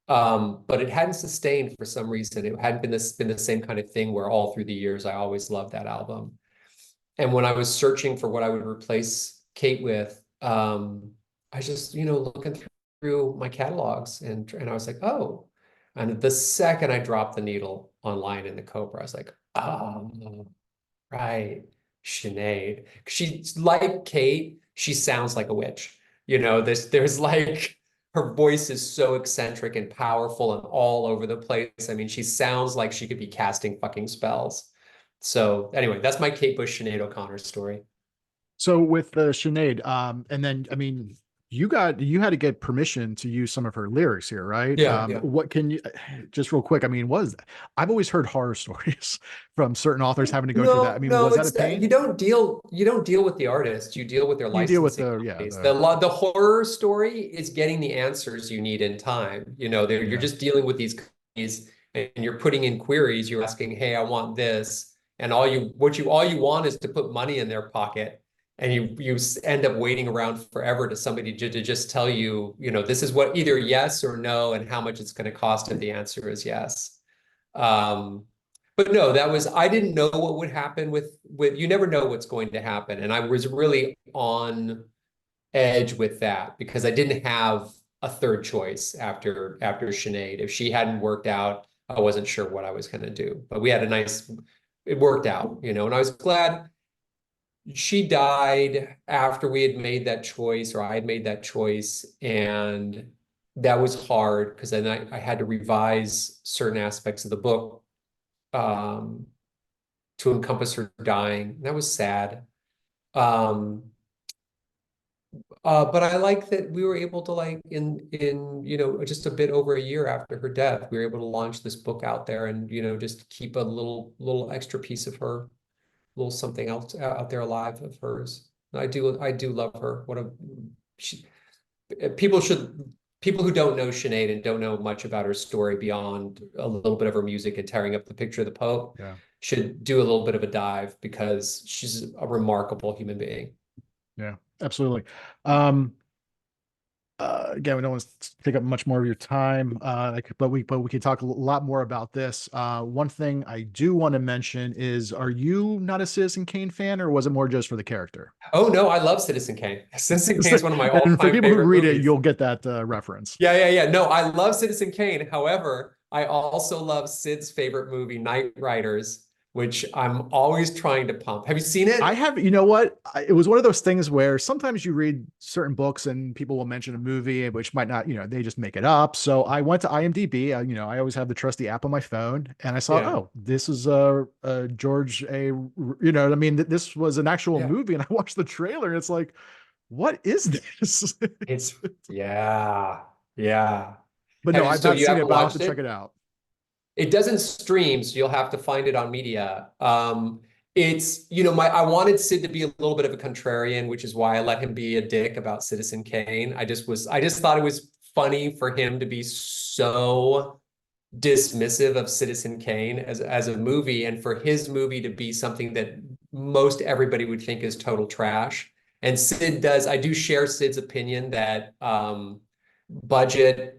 But it hadn't sustained for some reason. It hadn't been the same kind of thing where all through the years I always loved that album. And when I was searching for what I would replace Kate with, I was just, looking through my catalogs and I was like, oh. And the second I dropped the needle on Lion and the Cobra, I was like, oh, right, Sinead. She's like Kate, she sounds like a witch. There's like her voice is so eccentric and powerful and all over the place. I mean, she sounds like she could be casting fucking spells. So anyway, that's my Kate Bush Sinead O'Connor story. So with the Sinead, and then I mean, you had to get permission to use some of her lyrics here, right? Yeah, yeah. What can you just real quick? I mean, was I've always heard horror stories from certain authors having to go through that. I No, mean, no, was that a it's pain? you don't deal with the artist, you deal with their You deal with licensing the yeah companies. the The horror story is getting the answers you need in time. You know, you're yeah just dealing with these companies and you're putting in queries, you're asking, hey, I want this. And all you want is to put money in their pocket. And you end up waiting around forever to somebody to just tell you, you know, this is what either yes or no, and how much it's going to cost if the answer is yes. Um, but no, I didn't know what would happen you never know what's going to happen. And I was really on edge with that because I didn't have a third choice after Sinead. If she hadn't worked out, I wasn't sure what I was going to do. But it worked out, you know, and I was glad she died after we had made that choice, or I had made that choice. And that was hard because then I had to revise certain aspects of the book um, to encompass her dying. That was sad. Um, but I like that we were able to you know, just a bit over a year after her death, we were able to launch this book out there and, you know, just keep a little extra piece of her, little something else out there alive of hers. I do love her. She, people should, people who don't know Sinead and don't know much about her story beyond a little bit of her music and tearing up the picture of the Pope yeah should do a little bit of a dive because she's a remarkable human being. yeah absolutely. Um, again, we don't want to take up much more of your time, but we can talk a lot more about this. One thing I do want to mention is, are you not a Citizen Kane fan, or was it more just for the character? Oh no, I love Citizen Kane. Citizen Kane is one of my And for all-time people who favorite read it, movies. you'll get that reference. Yeah, yeah, yeah. No, I love Citizen Kane. However, I also love Sid's favorite movie, Night Riders, which I'm always trying to pump. Have you seen I it? have, you know what? It was one of those things where sometimes you read certain books and people will mention a movie, which might not, they just make it up. So I went to IMDb. I always have the trusty app on my phone, and I saw, Yeah, oh, this is George A. I mean, this was an actual yeah. movie, and I watched the trailer, and it's like, what is this? It's yeah, yeah. But no, I've So not you seen it, haven't but I'll have to watched check it it? out. It doesn't stream, so you'll have to find it on media. It's, you know, I wanted Sid to be a little bit of a contrarian, which is why I let him be a dick about Citizen Kane. I just thought it was funny for him to be so dismissive of Citizen Kane as a movie, and for his movie to be something that most everybody would think is total trash. And I do share Sid's opinion that budget,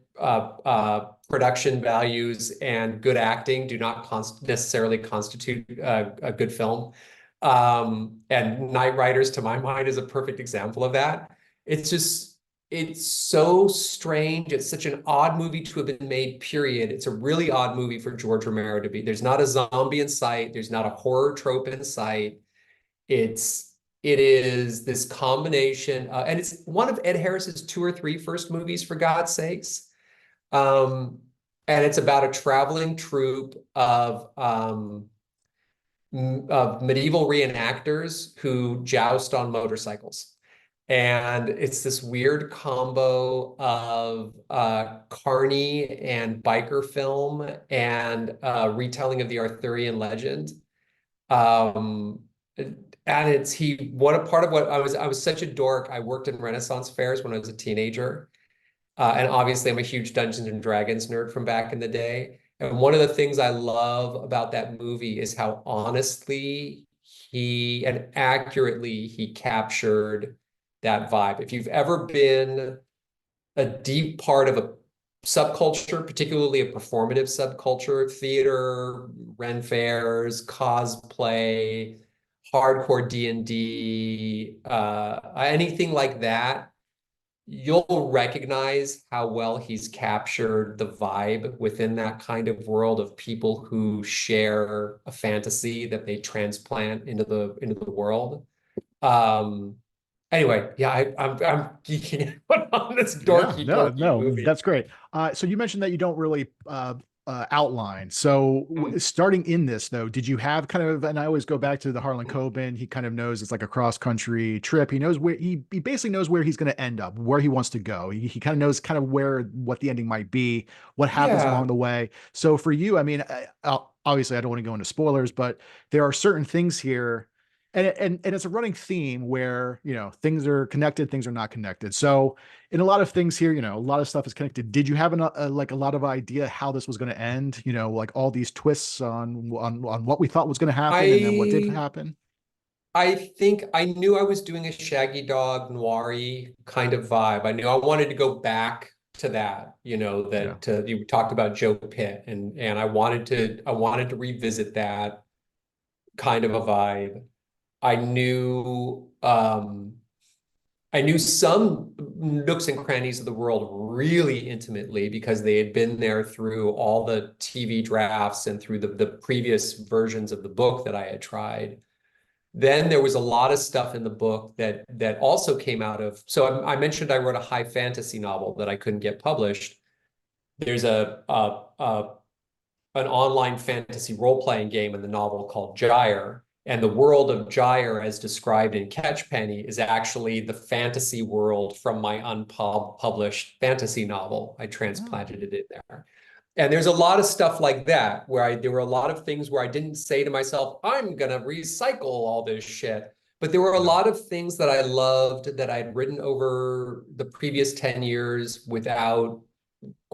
production values, and good acting do not necessarily constitute a good film. And Night Riders, to my mind, is a perfect example of that. It's just, it's so strange. It's such an odd movie to have been made, period. It's a really odd movie for George Romero to be. There's not a zombie in sight. There's not a horror trope in sight. It is this combination, and it's one of Ed Harris's two or three first movies, for God's sakes. Um, and it's about a traveling troupe of medieval reenactors who joust on motorcycles. And it's this weird combo of carny and biker film and retelling of the Arthurian legend. Um, and it's he what a part of what I was such a dork. I worked in Renaissance fairs when I was a teenager. And obviously I'm a huge Dungeons and Dragons nerd from back in the day. And one of the things I love about that movie is how honestly he and accurately he captured that vibe. If you've ever been a deep part of a subculture, particularly a performative subculture, theater, Ren fairs, cosplay, hardcore D&D, anything like that, you'll recognize how well he's captured the vibe within that kind of world of people who share a fantasy that they transplant into the world. Um, anyway, yeah, I'm geeking out on this Yeah, dorky, no, dorky no, movie. that's great. So you mentioned that you don't really outline. So Mm. starting in this though, did you have kind of, and I always go back to the Harlan Coben, he kind of knows it's like a cross country trip. He knows where he basically knows where he's going to end up, where he wants to go. He kind of knows kind of where, what the ending might be, what happens Yeah, along the way. So for you, I mean, obviously I don't want to go into spoilers, but there are certain things here, and it's a running theme where, you know, things are connected, things are not connected. So in a lot of things here, you know, a lot of stuff is connected. Did you have like a lot of idea how this was going to end? You know, like all these twists on what we thought was going to happen and then what did I happen? I think I knew I was doing a Shaggy Dog noir kind of vibe. I knew I wanted to go back to that, you know, Yeah. that you talked about Joe Pitt, and I wanted to revisit that kind of a vibe. I knew I knew some nooks and crannies of the world really intimately because they had been there through all the TV drafts and through the previous versions of the book that I had tried. Then there was a lot of stuff in the book that also came out of. So I mentioned I wrote a high fantasy novel that I couldn't get published. There's an online fantasy role-playing game in the novel called Gyre. And the world of Gyre, as described in Catchpenny, is actually the fantasy world from my unpublished fantasy novel. I Oh, transplanted it in there. And there's a lot of stuff like that where there were a lot of things where I didn't say to myself, I'm gonna recycle all this shit. But there were a yeah. lot of things that I loved that I'd written over the previous 10 years without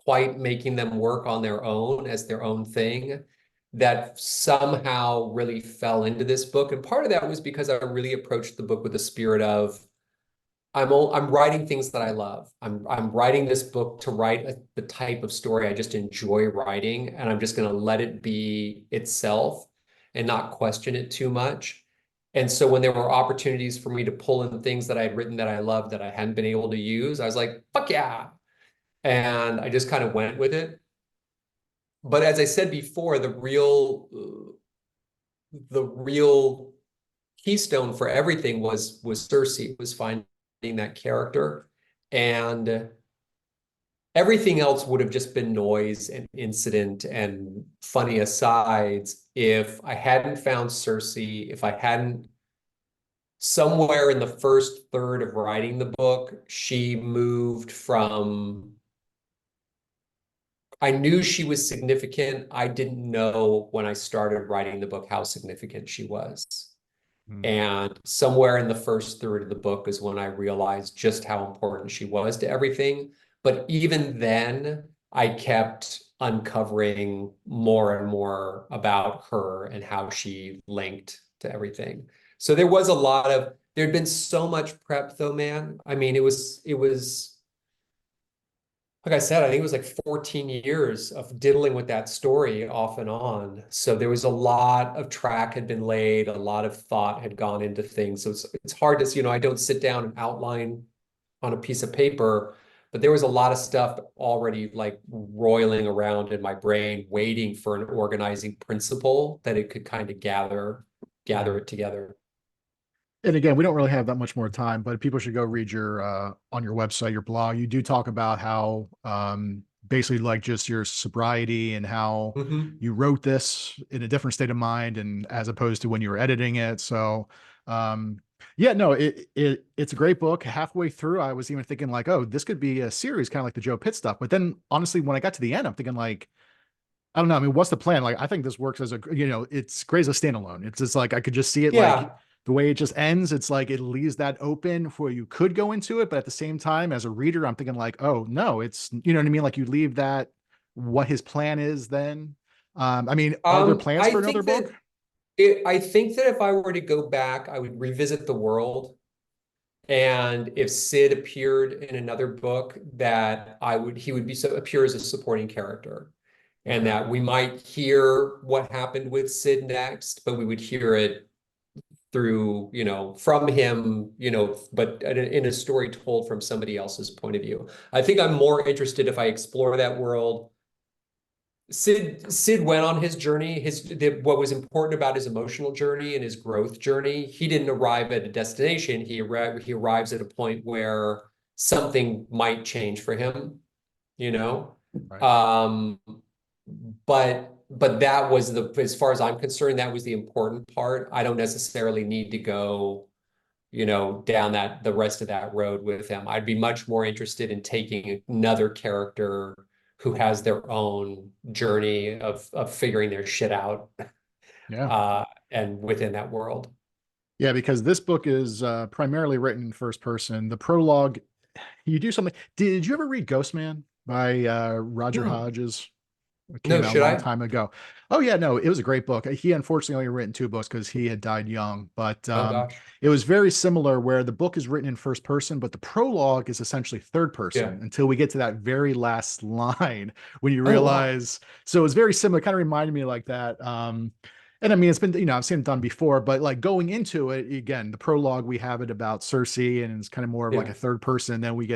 quite making them work on their own as their own thing that somehow really fell into this book. And part of that was because I really approached the book with the spirit of I'm writing things that I love. I'm writing this book to write the type of story I just enjoy writing, and I'm just going to let it be itself and not question it too much. And so when there were opportunities for me to pull in things that I had written that I loved that I hadn't been able to use, I was like, fuck yeah. And I just kind of went with it. But as I said before, the real keystone for everything was Cersei, was finding that character. And everything else would have just been noise and incident and funny asides if I hadn't found Cersei, if I hadn't somewhere in the first third of writing the book, she moved from I knew she was significant. I didn't know when I started writing the book how significant she was. Mm. And somewhere in the first third of the book is when I realized just how important she was to everything. But even then, I kept uncovering more and more about her and how she linked to everything. So there was a lot of, there'd been so much prep though, man. I mean, it was like I said, I think it was like 14 years of diddling with that story off and on. So there was a lot of track had been laid, a lot of thought had gone into things. So it's hard to, I don't sit down and outline on a piece of paper, but there was a lot of stuff already like roiling around in my brain, waiting for an organizing principle that it could kind of gather Yeah. it together. And again, we don't really have that much more time, but people should go read your on your website, your blog. You do talk about how basically like just your sobriety and how Mhm. you wrote this in a different state of mind and as opposed to when you were editing it. So yeah, no, it's a great book. Halfway through, I was even thinking like, oh, this could be a series, kind of like the Joe Pitt stuff. But then honestly, when I got to the end, I'm thinking like, I don't know. I mean, what's the plan? Like, I think this works as a, you know, it's great as a standalone. It's just like I could just see it like Yeah. the way it just ends. It's like it leaves that open where you could go into it, but at the same time, as a reader, I'm thinking like, oh no, it's you know what I mean. Like you leave that what his plan is. Then, I mean, are there plans I for another think book? that I think that if I were to go back, I would revisit the world. And if Sid appeared in another book, that he would appear as a supporting character. And Okay, that we might hear what happened with Sid next, but we would hear it through, from him, but in a story told from somebody else's point of view. I think I'm more interested if I explore that world. Sid went on his journey. What was important about his emotional journey and his growth journey, he didn't arrive at a destination. He arrives at a point where something might change for him, you know. right. Um, but that was as far as I'm concerned, that was the important part. I don't necessarily need to go, down the rest of that road with him. I'd be much more interested in taking another character who has their own journey of figuring their shit out, Yeah. and within that world. Yeah, because this book is primarily written in first person. The prologue, you do something. Did you ever read Ghost Man by Roger No, Hodges? It came no, out a should long I? time ago. Oh yeah, no, it was a great book. He unfortunately only written two books because he had died young, but Oh gosh. it was very similar where the book is written in first person, but the prologue is essentially third Yeah. person until we get to that very last line when you Oh wow. realize. So it was very similar, kind of reminded me like that. And I mean, it's been, I've seen it done before, but like going into it again, the prologue, we have it about Cersei and it's kind of more of like Yeah. a third person. Then we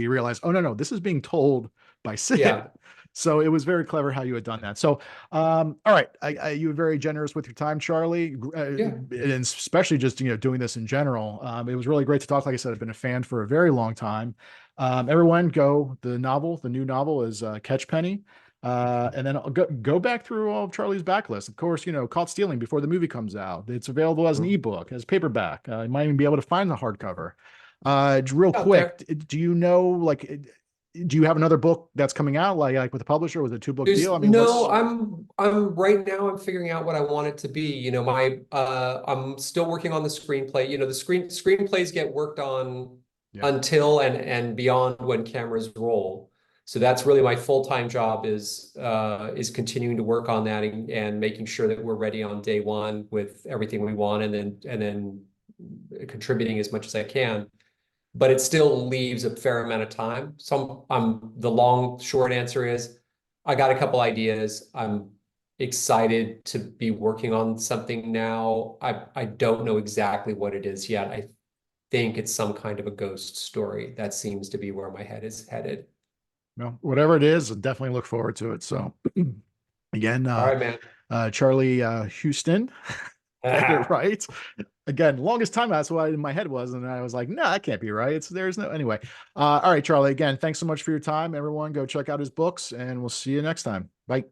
realize, oh, no, this is being told by Yeah. Sid. So it was very clever how you had done that. So, all right, you were very generous with your time, Charlie, Yeah. and especially just doing this in general. It was really great to talk. Like I said, I've been a fan for a very long time. Everyone, go the new novel is Catchpenny. And then I'll go back through all of Charlie's backlist. Of course, Caught Stealing before the movie comes out. It's available as an Mhm. ebook, as paperback. You might even be able to find the hardcover. Real Out quick, there. do you know do you have another book that's coming out like with the publisher with a two-book deal? There's I mean, no, what's I'm right now I'm figuring out what I want it to be. I'm still working on the screenplay. The screenplays get worked on yeah, until and beyond when cameras roll. So that's really my full-time job is continuing to work on that and making sure that we're ready on day one with everything we want, and then contributing as much as I can, but it still leaves a fair amount of time. So the long short answer is I got a couple ideas. I'm excited to be working on something now. I don't know exactly what it is yet. I think it's some kind of a ghost story. That seems to be where my head is headed. whatever it is, I definitely look forward to it. So again, All right, man. Charlie Houston, get it right. Again, longest time that's what in my head was, and I was like, no, that can't be right. There's no anyway. All right, Charlie. Again, thanks so much for your time. Everyone, go check out his books, and we'll see you next time. Bye.